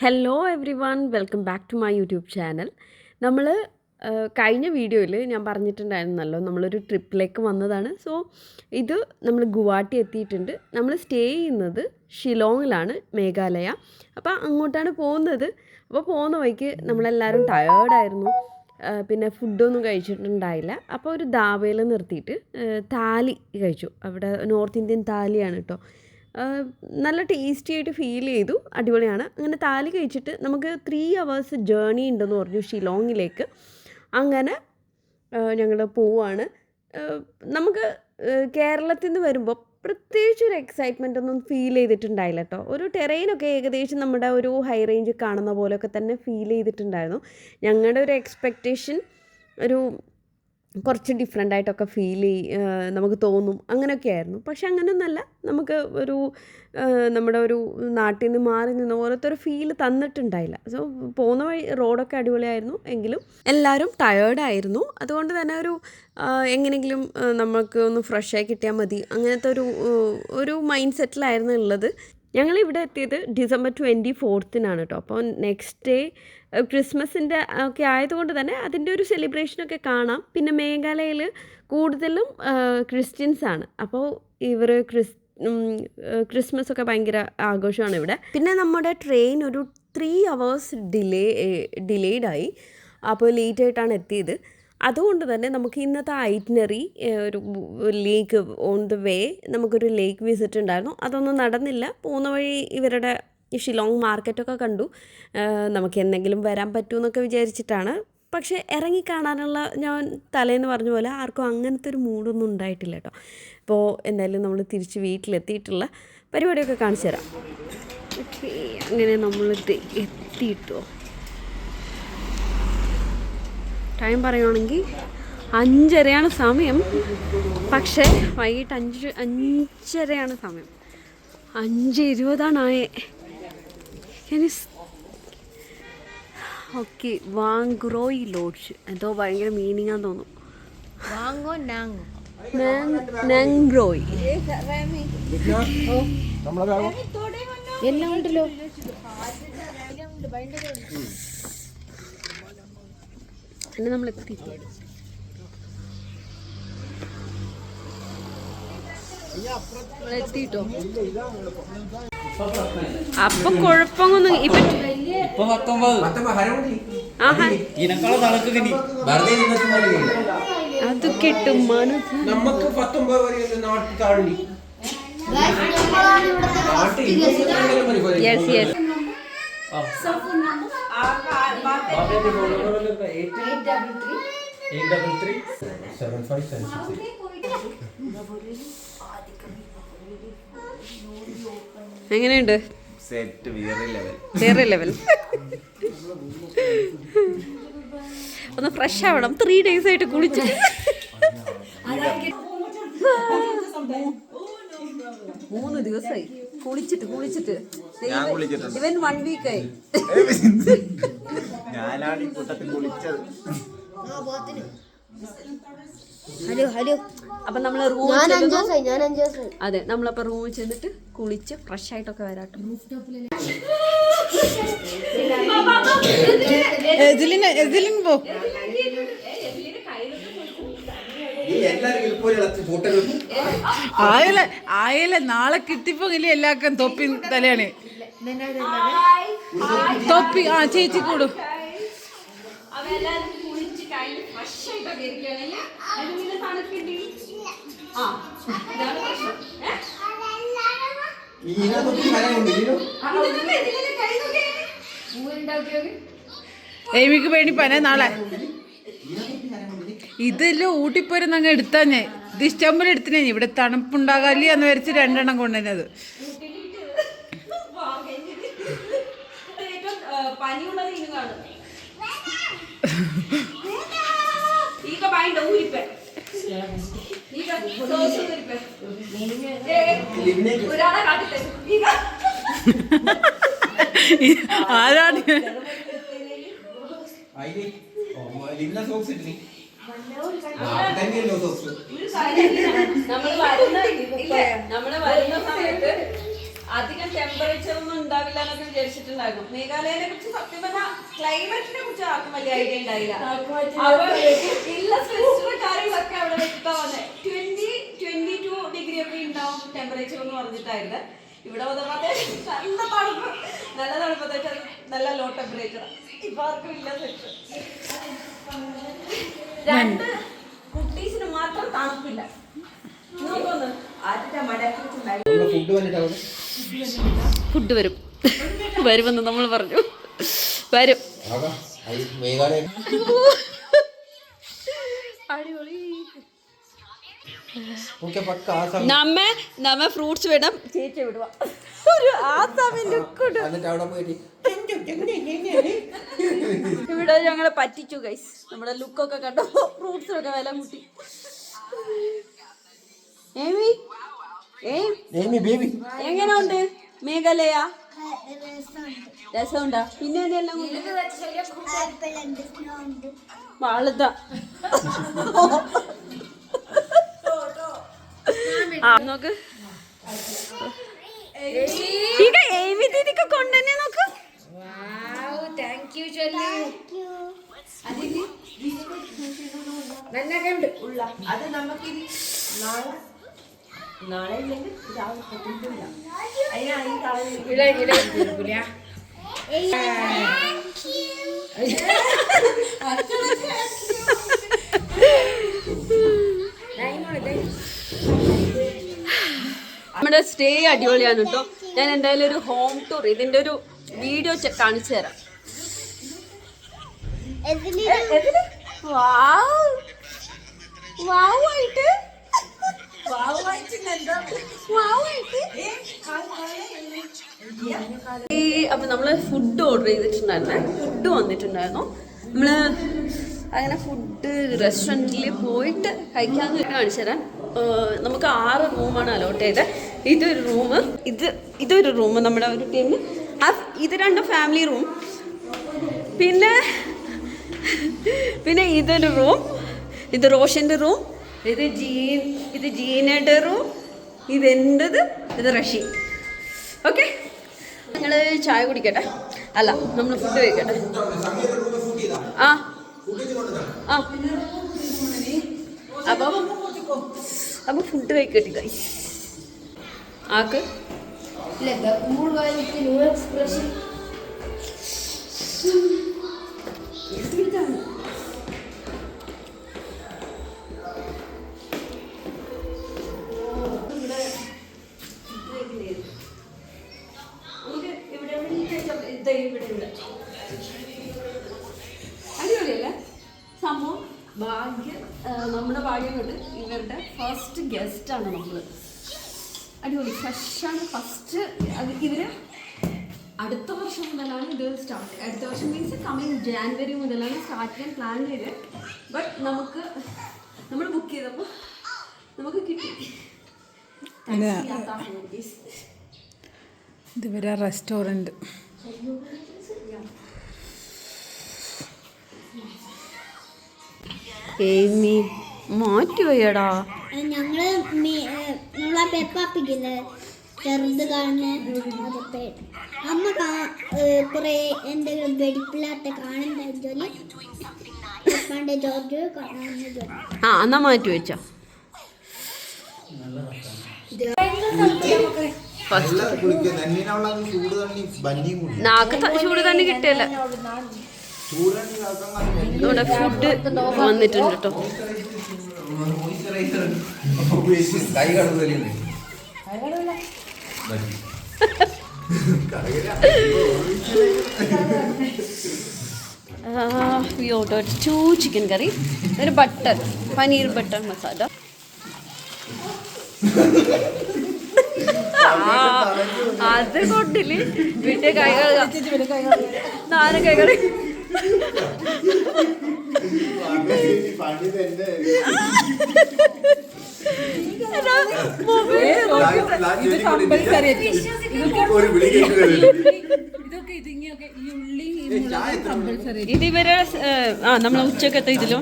Hello everyone, welcome back to my YouTube channel. നമ്മൾ കഴിഞ്ഞ വീഡിയോയിൽ ഞാൻ പറഞ്ഞിട്ടുണ്ടായിരുന്നല്ലോ, നമ്മളൊരു ട്രിപ്പിലേക്ക് വന്നതാണ്. സോ ഇത് നമ്മൾ ഗുവാഹട്ടി എത്തിയിട്ടുണ്ട്. നമ്മൾ സ്റ്റേ ചെയ്യുന്നത് ഷിലോങ്ങിലാണ്, മേഘാലയ. അപ്പോൾ അങ്ങോട്ടാണ് പോകുന്നത്. അപ്പോൾ പോകുന്ന വഴിക്ക് നമ്മളെല്ലാവരും ടയേർഡായിരുന്നു, പിന്നെ ഫുഡൊന്നും കഴിച്ചിട്ടുണ്ടായില്ല. അപ്പോൾ ഒരു ധാബയിൽ നിർത്തിയിട്ട് താലി കഴിച്ചു. അവിടെ നോർത്ത് ഇന്ത്യൻ താലിയാണ് കേട്ടോ. നല്ല ടേസ്റ്റി ആയിട്ട് ഫീൽ ചെയ്തു, അടിപൊളിയാണ്. അങ്ങനെ താലി കഴിച്ചിട്ട് നമുക്ക് 3 hours ജേർണി ഉണ്ടെന്ന് പറഞ്ഞു ഷിലോങ്ങിലേക്ക്. അങ്ങനെ ഞങ്ങൾ പോവാണ്. നമുക്ക് കേരളത്തിൽ നിന്ന് വരുമ്പോൾ പ്രത്യേകിച്ച് ഒരു എക്സൈറ്റ്മെൻ്റ് ഒന്നും ഫീൽ ചെയ്തിട്ടുണ്ടായില്ല കേട്ടോ. ഒരു ടെറൈനൊക്കെ ഏകദേശം നമ്മുടെ ഒരു ഹൈ റേഞ്ച് കാണുന്ന പോലെയൊക്കെ തന്നെ ഫീൽ ചെയ്തിട്ടുണ്ടായിരുന്നു. ഞങ്ങളുടെ ഒരു എക്സ്പെക്റ്റേഷൻ ഒരു കുറച്ച് ഡിഫറെൻ്റ് ആയിട്ടൊക്കെ നമുക്ക് തോന്നും, അങ്ങനെയൊക്കെ ആയിരുന്നു. പക്ഷെ അങ്ങനെയൊന്നല്ല, നമുക്ക് ഒരു നമ്മുടെ ഒരു നാട്ടിൽ നിന്ന് മാറി നിന്ന് ഓരോരുത്തർ ഫീൽ തന്നിട്ടുണ്ടായില്ല. സോ പോകുന്ന വഴി റോഡൊക്കെ അടിപൊളിയായിരുന്നു, എങ്കിലും എല്ലാവരും ടയേർഡായിരുന്നു. അതുകൊണ്ട് തന്നെ എങ്ങനെയെങ്കിലും നമുക്ക് ഒന്ന് ഫ്രഷായി കിട്ടിയാൽ മതി, അങ്ങനത്തെ ഒരു മൈൻഡ് സെറ്റിലായിരുന്നു ഉള്ളത്. ഞങ്ങളിവിടെ എത്തിയത് December 24th കേട്ടോ. അപ്പോൾ നെക്സ്റ്റ് ഡേ ക്രിസ്മസിൻ്റെ ഒക്കെ ആയതുകൊണ്ട് തന്നെ അതിൻ്റെ ഒരു സെലിബ്രേഷനൊക്കെ കാണാം. പിന്നെ മേഘാലയയിൽ കൂടുതലും ക്രിസ്ത്യൻസാണ്. അപ്പോൾ ഇവർ ക്രിസ്മസ് ഒക്കെ ഭയങ്കര ആഘോഷമാണ് ഇവിടെ. പിന്നെ നമ്മുടെ ട്രെയിൻ ഒരു 3 hours ഡിലേഡായി. അപ്പോൾ ലേറ്റായിട്ടാണ് എത്തിയത്. അതുകൊണ്ട് തന്നെ നമുക്ക് ഇന്നത്തെ ഐറ്റിനറി ഒരു ലേക്ക് ഓൺ ദ വേ, നമുക്കൊരു ലേക്ക് വിസിറ്റ് ഉണ്ടായിരുന്നു. അതൊന്നും നടന്നില്ല. പോകുന്ന വഴി ഇവരുടെ ഷിലോങ് മാർക്കറ്റൊക്കെ കണ്ടു. നമുക്ക് എന്തെങ്കിലും വരാൻ പറ്റുമെന്നൊക്കെ വിചാരിച്ചിട്ടാണ്. പക്ഷേ ഇറങ്ങിക്കാണാനുള്ള, ഞാൻ തലേന്ന് പറഞ്ഞ പോലെ ആർക്കും അങ്ങനത്തെ ഒരു മൂഡൊന്നും ഉണ്ടായിട്ടില്ല കേട്ടോ. അപ്പോൾ എന്തായാലും നമ്മൾ തിരിച്ച് വീട്ടിലെത്തിയിട്ടുള്ള പരിപാടിയൊക്കെ കാണിച്ചു തരാം. ഓക്കെ, അങ്ങനെ നമ്മളിത് എത്തിയിട്ടോ. ടൈം പറയുകയാണെങ്കിൽ 5:30 സമയം. പക്ഷേ വൈകിട്ട് 5:30 സമയം. 5:20 ഓക്കെ. വാങ്ക്രോയ് ലോഡ്ജ് എന്തോ ഭയങ്കര മീനിങ് ആണെന്ന് തോന്നുന്നു. നാങ്ക്രോയ് എല്ലാം ഉണ്ടല്ലോ. പിന്നെ നമ്മൾ എത്തിട്ടോ. അപ്പൊ കുഴപ്പമൊന്നും അത് കിട്ടും. Yes yes. എങ്ങനെയുണ്ട്? വേറെ ലെവൽ. ഒന്ന് ഫ്രഷ് ആവണം. 3 days ആയിട്ട് കുളിച്ചിട്ട് 3 ദിവസമായി കുളിച്ചിട്ട് ഇവൻ 1 week ആയി. ഹലോ. അപ്പം നമ്മൾ നമ്മളപ്പോൾ റൂമിൽ ചെന്നിട്ട് കുളിച്ച് ഫ്രഷ് ആയിട്ടൊക്കെ വരാട്ടോ. ആയല്ലേ നാളെ കിട്ടിപ്പോങ്ങില്ലേ എല്ലാവർക്കും തൊപ്പി തലയാണ്. തൊപ്പി ചേച്ചി കൂടും. ഏമിക്ക് വേണ്ടി പന നാളെ ഇതെല്ലാം ഊട്ടിപ്പോരുന്ന അങ്ങ് എടുത്താ ഞാൻ ഇത് ഇഷ്ടംപോലെ എടുത്തിനെ. ഇവിടെ തണുപ്പുണ്ടാകാല്ലേ എന്ന് വരച്ച് 2 കൊണ്ടുവന്നത്. ആരാണ് നമ്മള് വരുന്ന സമയത്ത് അധികം ടെമ്പറേച്ചർ ഒന്നും ഉണ്ടാവില്ല എന്നൊക്കെ വിചാരിച്ചിട്ടുണ്ടായിരുന്നു. മേഘാലയനെ കുറിച്ച് സത്യം പറഞ്ഞാൽ ക്ലൈമറ്റിനെ കുറിച്ച് ആർക്കും വലിയ ഐഡിയ ഉണ്ടായില്ല. ഇല്ല സ്പെസിഫിക് കാര്യങ്ങളൊക്കെ അവിടെ വെച്ചിട്ടാ വന്നത്. 22 ഡിഗ്രി ഒക്കെ ഉണ്ടാവും ടെമ്പറേച്ചർ എന്ന് പറഞ്ഞിട്ടായിരുന്നു. ഇവിടെ വന്നപ്പോഴത്തെ നല്ല തണുപ്പത്തെ നല്ല ലോ ടെമ്പറേച്ചർ. ഇപ്പൊ ആർക്കും ഇല്ല സെറ്റ്. 2 കുട്ടീസിന് മാത്രം തണുപ്പില്ല. ഫുഡ് വരും വരുമെന്ന് നമ്മൾ പറഞ്ഞു. വരും. നമ്മ ഫ്രൂട്ട്സ് വേണം ചേച്ചി വിടുക. ഒരു ആസാമി ലുക്കുണ്ട്. ഇവിടെ ഞങ്ങളെ പറ്റിച്ചു ഗൈസ്. നമ്മുടെ ലുക്കൊക്കെ കണ്ടോ, ഫ്രൂട്ട്സിനൊക്കെ വില കൂട്ടി. എങ്ങനെയുണ്ട് മേഘാലയ? രസമുണ്ടാ? പിന്നെ എല്ലാം വളത നോക്ക്. ಈಗ ಏಮಿ ದೀದಿಗೆ ಕೊಂಡನೆ ನೋಕು. ವಾವ್ ಥ್ಯಾಂಕ್ ಯು ಚೊಲ್ಲಿ. അതിന് നല്ല കണ്ട് ഉള്ള അത് നമുക്ക് നാളെ ഇല്ലെങ്കിൽ രാവിലെ പറ്റില്ല. അതിനാണ് ഈ കളർ ഇട നമ്മുടെ സ്റ്റേ അടിപൊളിയാണ് കേട്ടോ. ഞാൻ എന്തായാലും ഒരു ഹോം ടൂർ ഇതിന്റെ ഒരു വീഡിയോ കാണിച്ചു തരാം. അപ്പൊ നമ്മള് ഫുഡ് ഓർഡർ ചെയ്തിട്ടുണ്ടായിരുന്നേ. ഫുഡ് വന്നിട്ടുണ്ടായിരുന്നു. നമ്മള് അങ്ങനെ ഫുഡ് റെസ്റ്റോറൻറ്റിൽ പോയിട്ട് കഴിക്കാന്ന് കാണിച്ചു തരാം. നമുക്ക് 6 റൂമാണ് അലോട്ട് ചെയ്തത്. ഇതൊരു റൂം നമ്മുടെ ഒരു ടീമിന്. ഇത് 2 ഫാമിലി റൂം. പിന്നെ ഇതൊരു റൂം. ഇത് റോഷൻ്റെ റൂം. ഇത് ജീനയുടെ റൂം. ഇതെൻ്റെത്. ഇത് റഷി. ഓക്കെ, ഞങ്ങൾ ചായ കുടിക്കട്ടെ. അല്ല, നമ്മൾ ഫുഡ് കഴിക്കട്ടെ. ആ ആ അപ്പം ഫുഡ് കഴിക്കട്ടെ ഗൈസ്. ആക്ക് അടിപൊളിയല്ലേ സംഭവം? ഭാഗ്യം, നമ്മുടെ ഭാഗ്യം കൊണ്ട് ഇവരുടെ ഫസ്റ്റ് ഗസ്റ്റാണ് നമ്മൾ. അടിപൊളി ഫ്രഷാണ്. ഫസ്റ്റ് ഇവർ അടുത്ത വർഷം മുതലാണ് ഇത് സ്റ്റാർട്ട്. അടുത്ത വർഷം മീൻസ് കമ്മിങ് ജാനുവരി മുതലാണ് സ്റ്റാർട്ട് ചെയ്യാൻ പ്ലാൻ ചെയ്ത്. ബട്ട് നമ്മൾ ബുക്ക് ചെയ്തപ്പോൾ നമുക്ക് കിട്ടി. ഇതുവരെ റെസ്റ്റോറൻറ്റ്. ഏമി മാറ്റി വയ്യടാ. നമ്മളെ പെപ്പാപ്പിക്കില്ലേ ചെറുത് കാണുന്ന അമ്മ കുറെ എന്തെങ്കിലും വെടിപ്പില്ലാത്ത കാണണ്ട ജോലി പെപ്പാന്റെ ജോർജ് കാണുന്ന ജോലി. ആ എന്നാ മാറ്റി വെച്ചോ. നാക്ക് ചൂട് തന്നെ കിട്ടിയല്ല. ഇവിടെ ഫുഡ് വന്നിട്ടുണ്ട് കേട്ടോ. We ordered 2 chicken curry, then paneer butter masala. അത് കൊണ്ടില്ലേ വീട്ടിൽ കൈകൾ 4 കൈകൾ. ഇത് ഇവരെ നമ്മളെ ഉച്ചക്കത്തെ ഇതിലോ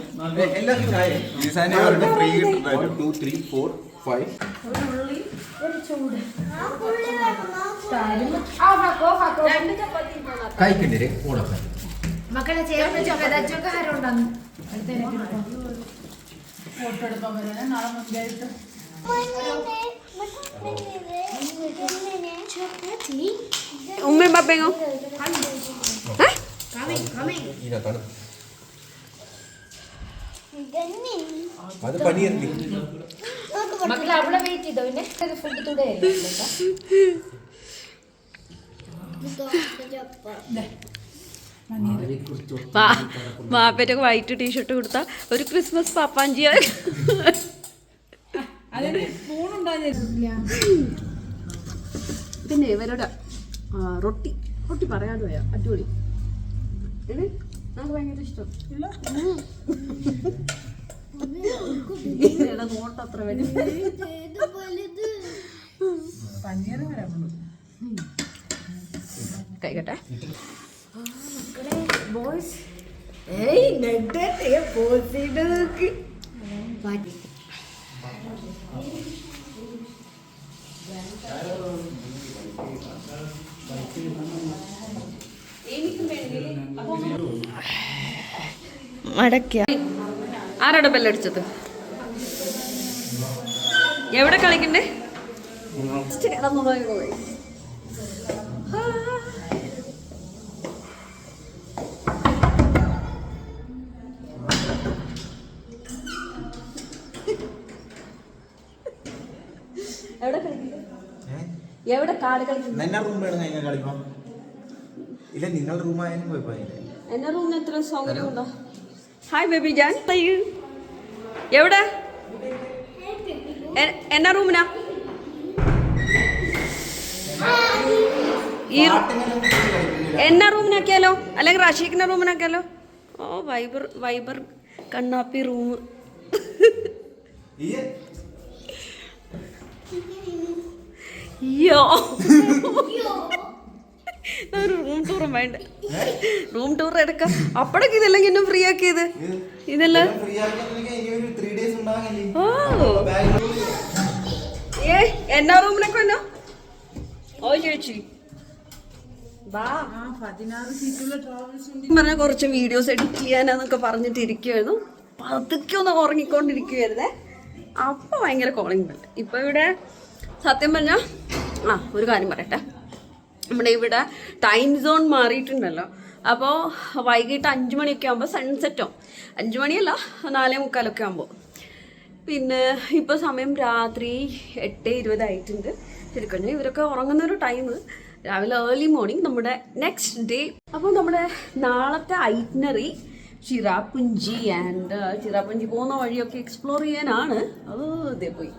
കഴിക്കണ്ടേ ഓടൊക്കെ മക്കളെ ചേർന്ന് ചൊക്കെ ആരും ഉണ്ടാകും ഫോട്ടോ എടുക്കാൻ വരാൻ നാളെ മുൻകായിട്ട് ഉമ്മയും പപ്പയോ ഇതിനകത്താണ് അത് പണിയല്ലേ മക്കളെ അവിടെ വെയിറ്റ് ചെയ്തോ പിന്നെ ഫുഡ് തുടേ വാപ്പേറ്റൊക്കെ വൈറ്റ് ടീഷർട്ട് കൊടുത്താൽ ഒരു ക്രിസ്മസ് പാപ്പാഞ്ചിയ അതിന് സ്പൂണുണ്ടായിരുന്നില്ല. പിന്നെ ഇവരുടെ റൊട്ടി റൊട്ടി പറയാതെ പോയാ അടിപൊളി നമുക്ക് ഭയങ്കര ഇഷ്ടം നോട്ടത്ര വരും പനീർ വരാറുള്ളൂ. കഴിക്കട്ടെ ബോയ്സ് മടക്കിയ ആരാടെ ബെല്ലടിച്ചത് എവിടെ കളിക്കണ്ടേ എവിടെ കളിക്കണ്ടേ എവിടെ കാട് കളിക്കുന്നത് എന്നെ റൂം വേണം എങ്ങനെ കളിക്കാം ഇല്ല നിങ്ങളുടെ റൂമായാലും കുഴപ്പമില്ല എന്റെ റൂമിന് എത്ര സൗകര്യമുണ്ടോ ഹായ് ബേബി ജാൻ എവിടെ എന്നാ റൂമിനാ ഈ എന്നാ റൂമിനാക്കിയാലോ അല്ലെങ്കിൽ റഷീഖിന്റെ റൂമിനാക്കിയാലോ ഓ വൈബർ വൈബർ കണ്ണാപ്പി റൂം യോ റൂം ടൂറും വേണ്ട റൂം ടൂർ എടുക്കാം അപ്പഴൊക്കെ ഇതല്ലെങ്കിൽ ഇന്നും ഫ്രീ ആക്കിയത് ഇതെല്ലാം ഓ ഏ എന്നാ റൂമിനൊക്കെ എന്നോ ഓ ചേച്ചി പറഞ്ഞ കുറച്ച് വീഡിയോസ് എഡിറ്റ് ചെയ്യാനാന്നൊക്കെ പറഞ്ഞിട്ട് ഇരിക്കുമായിരുന്നു പതുക്കെ ഒന്ന് ഉറങ്ങിക്കൊണ്ടിരിക്കുവായിരുന്നേ അപ്പൊ ഭയങ്കര കോളിംഗ് ബെൽ ഇപ്പൊ ഇവിടെ സത്യം പറഞ്ഞാൽ ഒരു കാര്യം പറയട്ടെ നമ്മുടെ ഇവിടെ ടൈം സോൺ മാറിയിട്ടുണ്ടല്ലോ അപ്പോൾ വൈകിട്ട് 5 മണിയൊക്കെ ആകുമ്പോൾ സൺസെറ്റോ 5 മണിയല്ല 4:45 ആകുമ്പോൾ പിന്നെ ഇപ്പോൾ സമയം രാത്രി 8:20 ആയിട്ടുണ്ട് ശരിക്കും ഇവരൊക്കെ ഉറങ്ങുന്നൊരു ടൈം രാവിലെ ഏർലി മോർണിംഗ് നമ്മുടെ നെക്സ്റ്റ് ഡേ അപ്പോൾ നമ്മുടെ നാളത്തെ ഐറ്റിനറി ചിറാപ്പുഞ്ചി ആൻഡ് ചിറാപ്പുഞ്ചി പോകുന്ന വഴിയൊക്കെ എക്സ്പ്ലോർ ചെയ്യാനാണ് അത് ഇതേ പോയി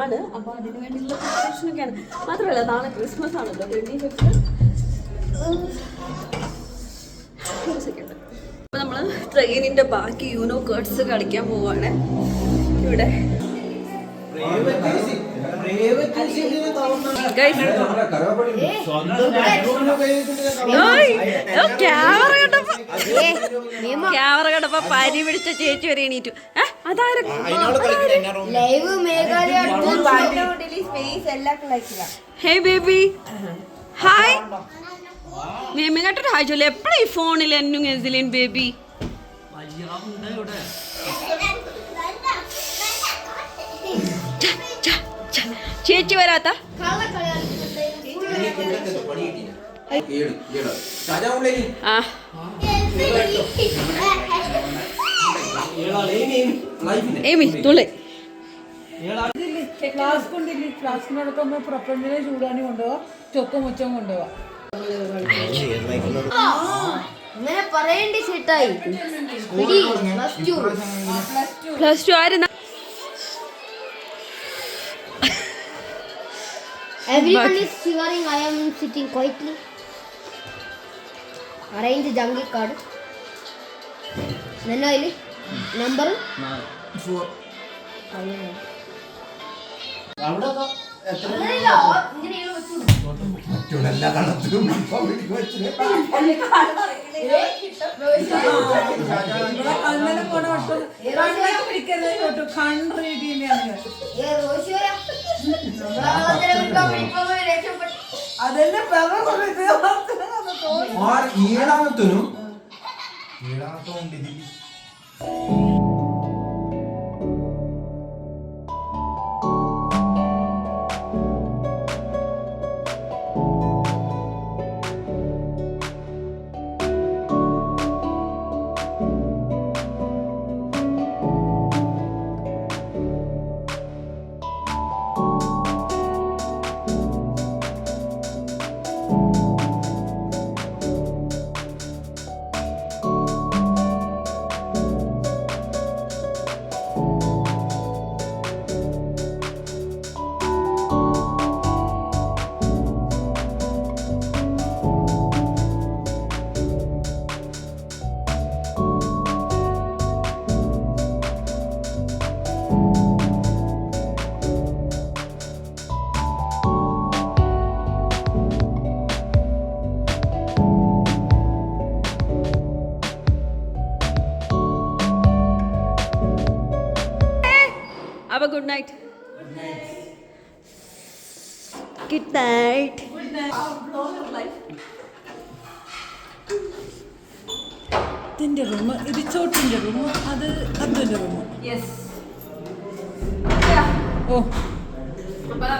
ആണ് അപ്പോൾ അതിന് വേണ്ടിയുള്ള പ്രിപ്പറേഷനൊക്കെയാണ് മാത്രമല്ല നാളെ ക്രിസ്മസ് ആണല്ലോ 25th സെക്കൻഡ് അപ്പോൾ നമ്മൾ ട്രെയിനിൻ്റെ ബാക്കി യൂനോ കേർഡ്സ് കളിക്കാൻ പോവാണ് ഇവിടെ ക്യാമറ കണ്ടപ്പോ പരി പിടിച്ച ചേച്ചി വരെ എണീറ്റു ഹേ ബേബി ഹായ് മേമ കേട്ടോ ഹായ് ചൊല്ലി എപ്പോഴാ ഈ ഫോണിൽ എന്നും എസിലേൻ ബേബി ചേച്ചി വരാത്ത ഏമി തുള്ളി ക്ലാസ് കൊണ്ടില്ലേ ക്ലാസ്സിനോടൊക്കെ പ്രപഞ്ചനെ ചൂടാനി കൊണ്ടുപോവാ ചൊക്ക മുച്ചം കൊണ്ടുപോവാ അങ്ങനെ പറയണ്ടേ ചേട്ടായി പ്ലസ് ടു ആര് Everyone is shivering. I am sitting quietly. Arrange the jungle card. Nenna ili number 4. അങ്ങനെ പോണ ഒട്ടും കണ്ണൊക്കെ പിടിക്കരുത് കേട്ടോ. കണ്ണ് രീതിയിലാണ് അതെല്ലാം और ഏഴാമത്തനും ഉണ്ട് ഇതിൽ. Have a good night. Good night. ഇതിന്റെ റൂം, ഇത് ചോട്ടിന്റെ റൂം, അത് അബ്ദുന്റെ റൂം. Yes. ഓ അപ്പോൾ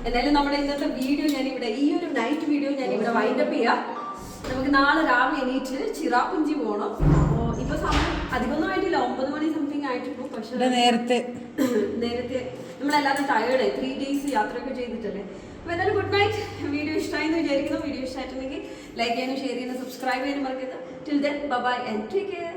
എന്തായാലും നമ്മുടെ ഇന്നത്തെ വീഡിയോ ഞാനിവിടെ ഈ ഒരു നൈറ്റ് വീഡിയോ ഞാനിവിടെ വൈൻഡപ്പ് ചെയ്യാം. നമുക്ക് നാളെ രാവിലെ എണീറ്റ് ചിറാപുഞ്ചി പോകണം. അപ്പോൾ ഇപ്പോൾ സമയം അധികമൊന്നും ആയിട്ടില്ല, 9 മണി സംതിങ് ആയിട്ടുള്ളൂ. പക്ഷേ നേരത്തെ നമ്മളെല്ലാവരും ടയേർഡായി, 3 days യാത്രയൊക്കെ ചെയ്തിട്ടല്ലേ. അപ്പോൾ എന്തായാലും ഗുഡ് നൈറ്റ്. വീഡിയോ ഇഷ്ടമായി എന്ന് വിചാരിക്കുന്നു. വീഡിയോ ഇഷ്ടമായിട്ടുണ്ടെങ്കിൽ ലൈക്ക് ചെയ്യാനും ഷെയർ ചെയ്യാനും സബ്സ്ക്രൈബ് ചെയ്യാനും മറക്കരുത്. Till then bye and take care.